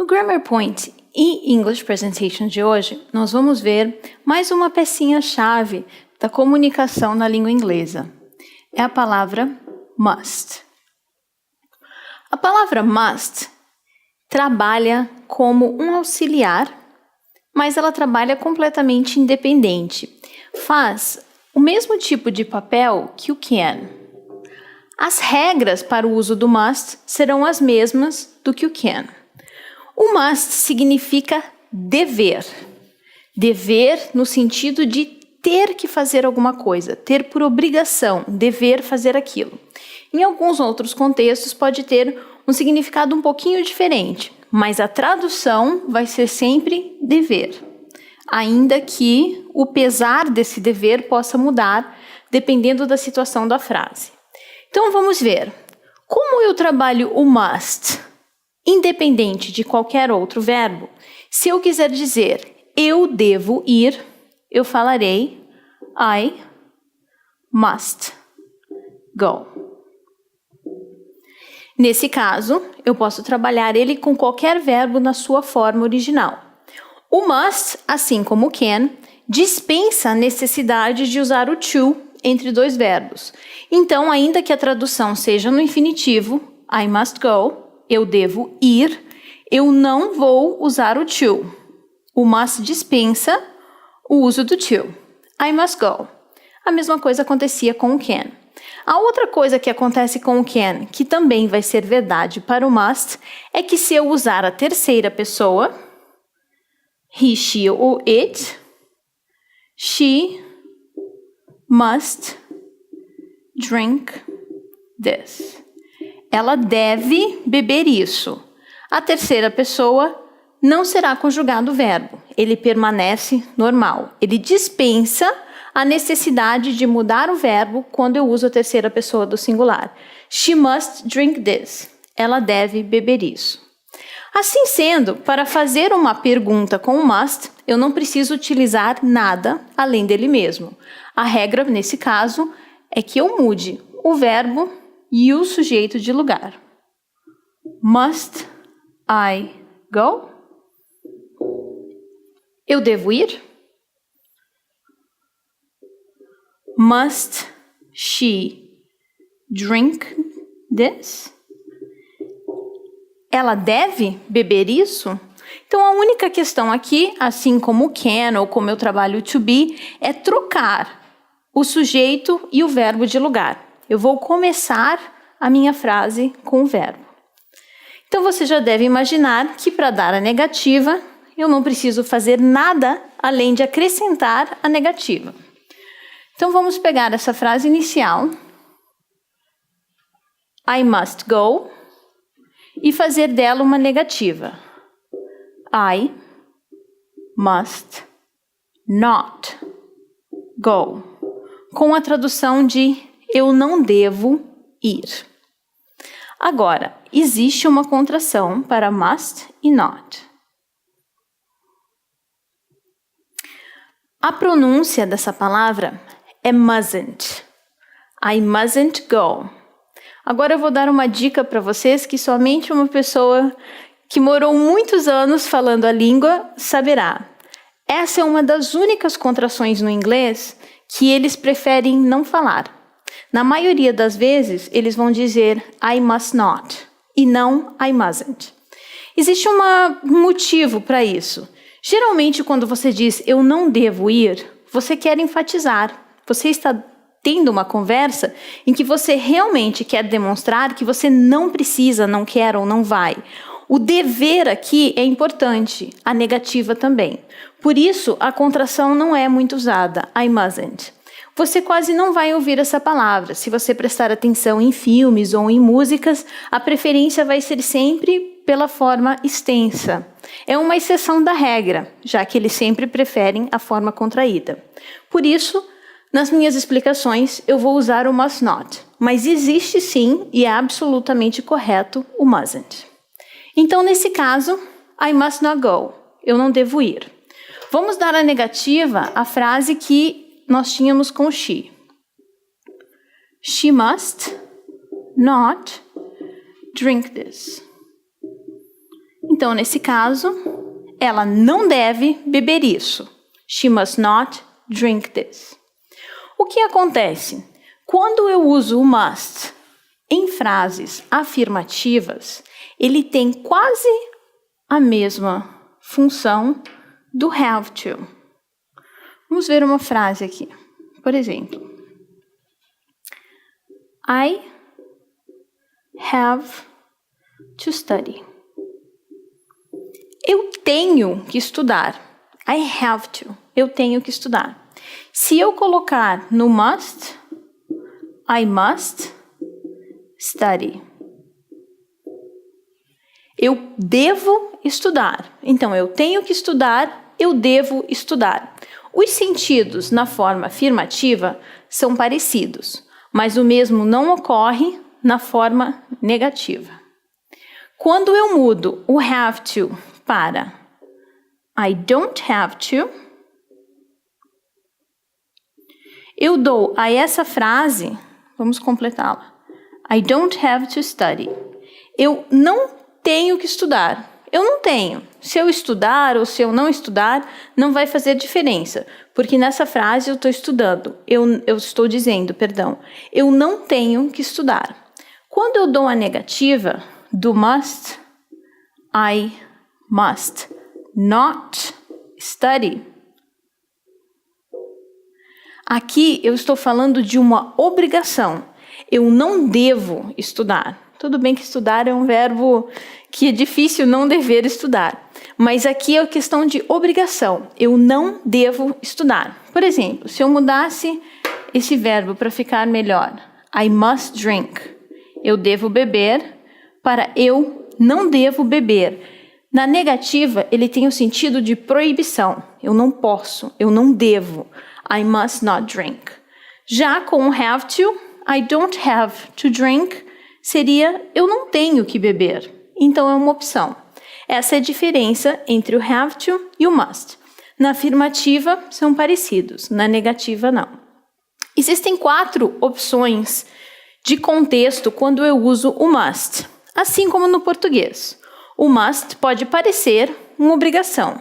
Grammar Point e English Presentation de hoje, nós vamos ver mais uma pecinha-chave da comunicação na língua inglesa. É a palavra must. A palavra must trabalha como um auxiliar, mas ela trabalha completamente independente. Faz o mesmo tipo de papel que o can. As regras para o uso do must serão as mesmas do que o can. O must significa dever. Dever no sentido de ter que fazer alguma coisa, ter por obrigação, dever fazer aquilo. Em alguns outros contextos pode ter um significado um pouquinho diferente, mas a tradução vai ser sempre dever, ainda que o pesar desse dever possa mudar dependendo da situação da frase. Então vamos ver como eu trabalho o must, independente de qualquer outro verbo. Se eu quiser dizer eu devo ir, eu falarei I must go. Nesse caso, eu posso trabalhar ele com qualquer verbo na sua forma original. O must, assim como o can, dispensa a necessidade de usar o to entre dois verbos. Então, ainda que a tradução seja no infinitivo, I must go, eu devo ir, eu não vou usar o to. O must dispensa o uso do to. I must go. A mesma coisa acontecia com o can. A outra coisa que acontece com o can, que também vai ser verdade para o must, é que se eu usar a terceira pessoa, he, she ou it, she must drink this. Ela deve beber isso. A terceira pessoa não será conjugado o verbo. Ele permanece normal. Ele dispensa a necessidade de mudar o verbo quando eu uso a terceira pessoa do singular. She must drink this. Ela deve beber isso. Assim sendo, para fazer uma pergunta com o must, eu não preciso utilizar nada além dele mesmo. A regra, nesse caso, é que eu mude o verbo e o sujeito de lugar. Must I go? Eu devo ir? Must she drink this? Ela deve beber isso? Então, a única questão aqui, assim como o can ou como eu trabalho o to be, é trocar o sujeito e o verbo de lugar. Eu vou começar a minha frase com o verbo. Então, você já deve imaginar que para dar a negativa, eu não preciso fazer nada além de acrescentar a negativa. Então, vamos pegar essa frase inicial, I must go, e fazer dela uma negativa. I must not go, com a tradução de eu não devo ir. Agora, existe uma contração para must e not. A pronúncia dessa palavra é mustn't. I mustn't go. Agora eu vou dar uma dica para vocês que somente uma pessoa que morou muitos anos falando a língua saberá. Essa é uma das únicas contrações no inglês que eles preferem não falar. Na maioria das vezes, eles vão dizer I must not e não I mustn't. Existe um motivo para isso. Geralmente, quando você diz eu não devo ir, você quer enfatizar. Você está tendo uma conversa em que você realmente quer demonstrar que você não precisa, não quer ou não vai. O dever aqui é importante, a negativa também. Por isso, a contração não é muito usada, I mustn't. Você quase não vai ouvir essa palavra. Se você prestar atenção em filmes ou em músicas, a preferência vai ser sempre pela forma extensa. É uma exceção da regra, já que eles sempre preferem a forma contraída. Por isso, nas minhas explicações, eu vou usar o must not, mas existe sim, e é absolutamente correto, o mustn't. Então, nesse caso, I must not go, eu não devo ir. Vamos dar a negativa à frase que nós tínhamos com she. She must not drink this. Então, nesse caso, ela não deve beber isso. She must not drink this. O que acontece? Quando eu uso o must em frases afirmativas, ele tem quase a mesma função do have to. Vamos ver uma frase aqui. Por exemplo, I have to study. Eu tenho que estudar. I have to. Eu tenho que estudar. Se eu colocar no must, I must study. Eu devo estudar. Então, eu tenho que estudar, eu devo estudar. Os sentidos na forma afirmativa são parecidos, mas o mesmo não ocorre na forma negativa. Quando eu mudo o have to para I don't have to, eu dou a essa frase, vamos completá-la. I don't have to study. Eu não tenho que estudar. Eu não tenho. Se eu estudar ou se eu não estudar, não vai fazer diferença. Porque nessa frase eu estou estudando. Eu estou dizendo, perdão, eu não tenho que estudar. Quando eu dou a negativa do must, I must not study. Aqui eu estou falando de uma obrigação. Eu não devo estudar. Tudo bem que estudar é um verbo que é difícil não dever estudar. Mas aqui é a questão de obrigação. Eu não devo estudar. Por exemplo, se eu mudasse esse verbo para ficar melhor, I must drink. Eu devo beber para eu não devo beber. Na negativa, ele tem o sentido de proibição. Eu não posso, eu não devo. I must not drink. Já com o have to, I don't have to drink, seria eu não tenho que beber. Então é uma opção. Essa é a diferença entre o have to e o must. Na afirmativa, são parecidos. Na negativa, não. Existem 4 opções de contexto quando eu uso o must, assim como no português. O must pode parecer uma obrigação.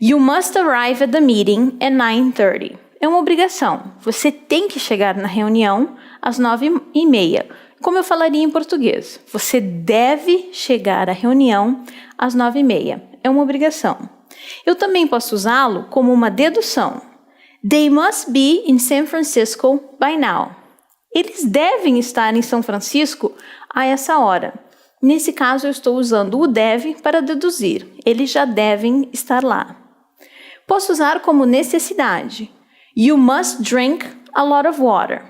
You must arrive at the meeting at 9:30. É uma obrigação. Você tem que chegar na reunião às 9:30. Como eu falaria em português? Você deve chegar à reunião às 9:30. É uma obrigação. Eu também posso usá-lo como uma dedução. They must be in San Francisco by now. Eles devem estar em São Francisco a essa hora. Nesse caso, eu estou usando o deve para deduzir. Eles já devem estar lá. Posso usar como necessidade. You must drink a lot of water.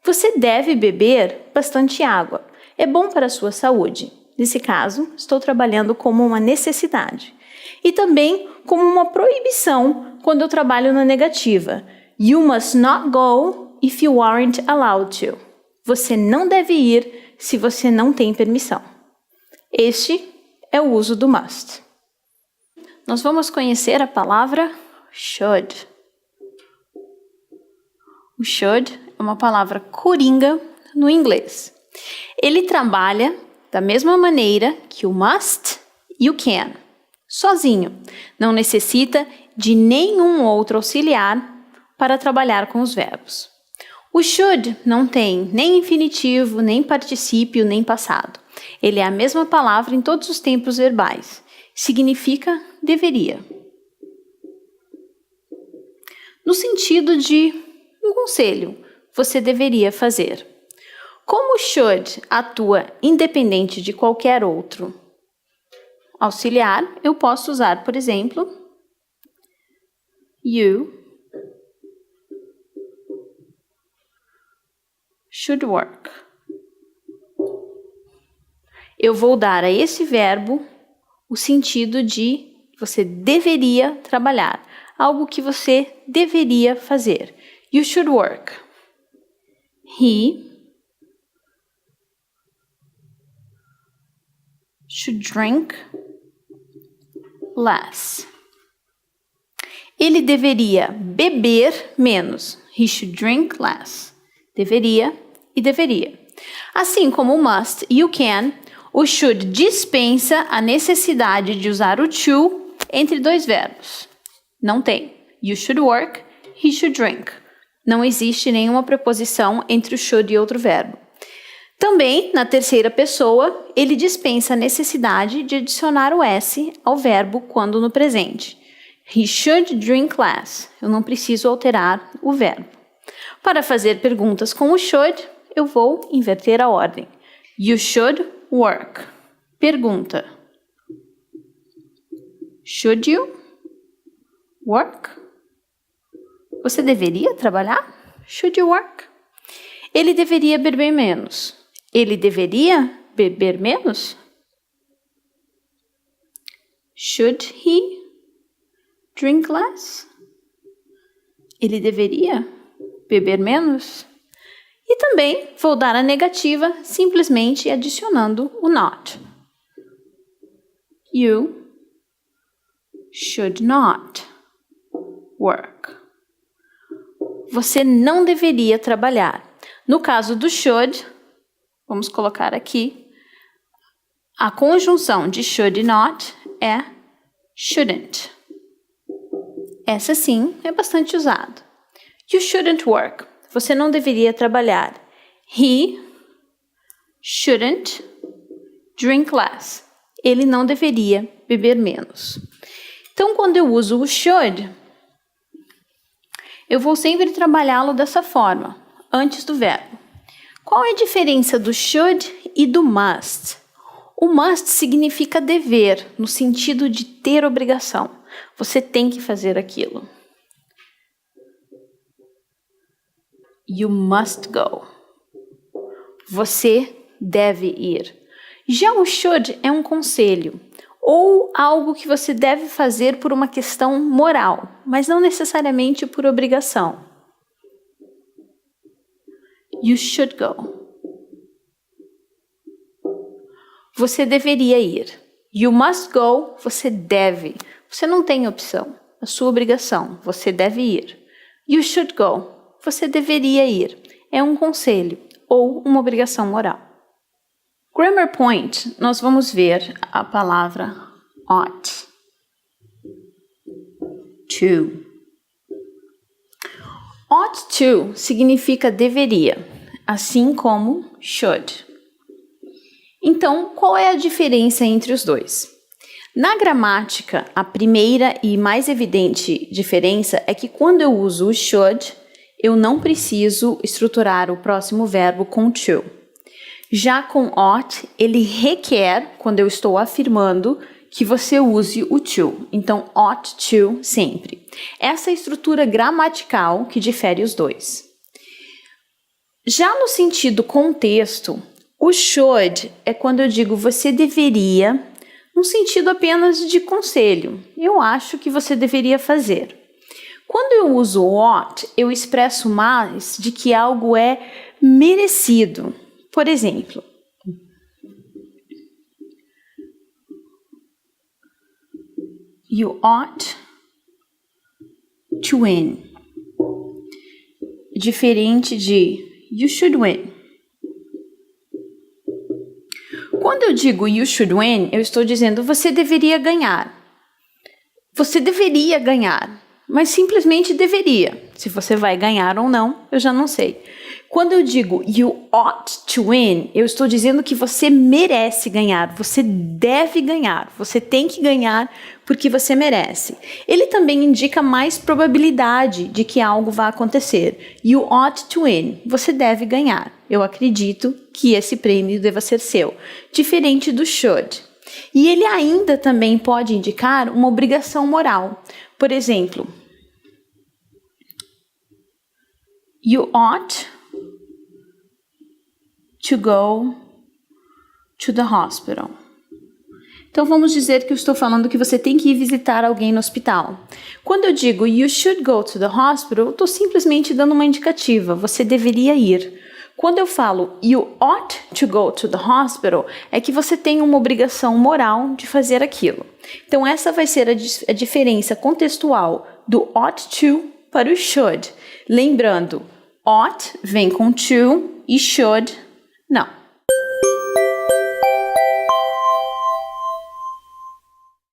Você deve beber bastante água. É bom para a sua saúde. Nesse caso, estou trabalhando como uma necessidade. E também como uma proibição quando eu trabalho na negativa. You must not go if you aren't allowed to. Você não deve ir se você não tem permissão. Este é o uso do must. Nós vamos conhecer a palavra should. O should é uma palavra coringa no inglês. Ele trabalha da mesma maneira que o must e o can. Sozinho. Não necessita de nenhum outro auxiliar para trabalhar com os verbos. O should não tem nem infinitivo, nem particípio, nem passado. Ele é a mesma palavra em todos os tempos verbais. Significa deveria. No sentido de um conselho, você deveria fazer. Como o should atua independente de qualquer outro auxiliar, eu posso usar, por exemplo, you should work. Eu vou dar a esse verbo o sentido de você deveria trabalhar, algo que você deveria fazer. You should work. He should drink less. Ele deveria beber menos. He should drink less. Deveria e deveria. Assim como o must e o can O should dispensa a necessidade de usar o to entre dois verbos. Não tem. You should work, he should drink. Não existe nenhuma preposição entre o should e outro verbo. Também, na terceira pessoa, ele dispensa a necessidade de adicionar o S ao verbo quando no presente. He should drink less. Eu não preciso alterar o verbo. Para fazer perguntas com o should, eu vou inverter a ordem. You should work. Pergunta. Should you work? Você deveria trabalhar? Should you work? Ele deveria beber menos. Ele deveria beber menos? Should he drink less? Ele deveria beber menos? E também vou dar a negativa simplesmente adicionando o not. You should not work. Você não deveria trabalhar. No caso do should, vamos colocar aqui, a conjunção de should e not é shouldn't. Essa sim é bastante usada. You shouldn't work. Você não deveria trabalhar. He shouldn't drink less. Ele não deveria beber menos. Então, quando eu uso o should, eu vou sempre trabalhá-lo dessa forma, antes do verbo. Qual é a diferença do should e do must? O must significa dever, no sentido de ter obrigação. Você tem que fazer aquilo. You must go. Você deve ir. Já o should é um conselho, ou algo que você deve fazer por uma questão moral, mas não necessariamente por obrigação. You should go. Você deveria ir. You must go. Você deve. Você não tem opção. A sua obrigação. Você deve ir. You should go. Você deveria ir. É um conselho ou uma obrigação moral. Grammar point, nós vamos ver a palavra ought. To. Ought to significa deveria, assim como should. Então, qual é a diferença entre os dois? Na gramática, a primeira e mais evidente diferença é que quando eu uso o should, eu não preciso estruturar o próximo verbo com to. Já com ought, ele requer, quando eu estou afirmando, que você use o to. Então, ought to sempre. Essa é a estrutura gramatical que difere os dois. Já no sentido contexto, o should é quando eu digo você deveria, no sentido apenas de conselho. Eu acho que você deveria fazer. Quando eu uso ought, eu expresso mais de que algo é merecido. Por exemplo, you ought to win. Diferente de you should win. Quando eu digo you should win, eu estou dizendo você deveria ganhar. Você deveria ganhar. Mas simplesmente deveria. Se você vai ganhar ou não, eu já não sei. Quando eu digo you ought to win, eu estou dizendo que você merece ganhar, você deve ganhar, você tem que ganhar porque você merece. Ele também indica mais probabilidade de que algo vá acontecer. You ought to win, você deve ganhar. Eu acredito que esse prêmio deva ser seu, diferente do should. E ele ainda também pode indicar uma obrigação moral. Por exemplo, you ought to go to the hospital. Então vamos dizer que eu estou falando que você tem que ir visitar alguém no hospital. Quando eu digo you should go to the hospital, eu estou simplesmente dando uma indicativa. Você deveria ir. Quando eu falo you ought to go to the hospital, é que você tem uma obrigação moral de fazer aquilo. Então essa vai ser a diferença contextual do ought to para o should. Lembrando, ought vem com to e should não.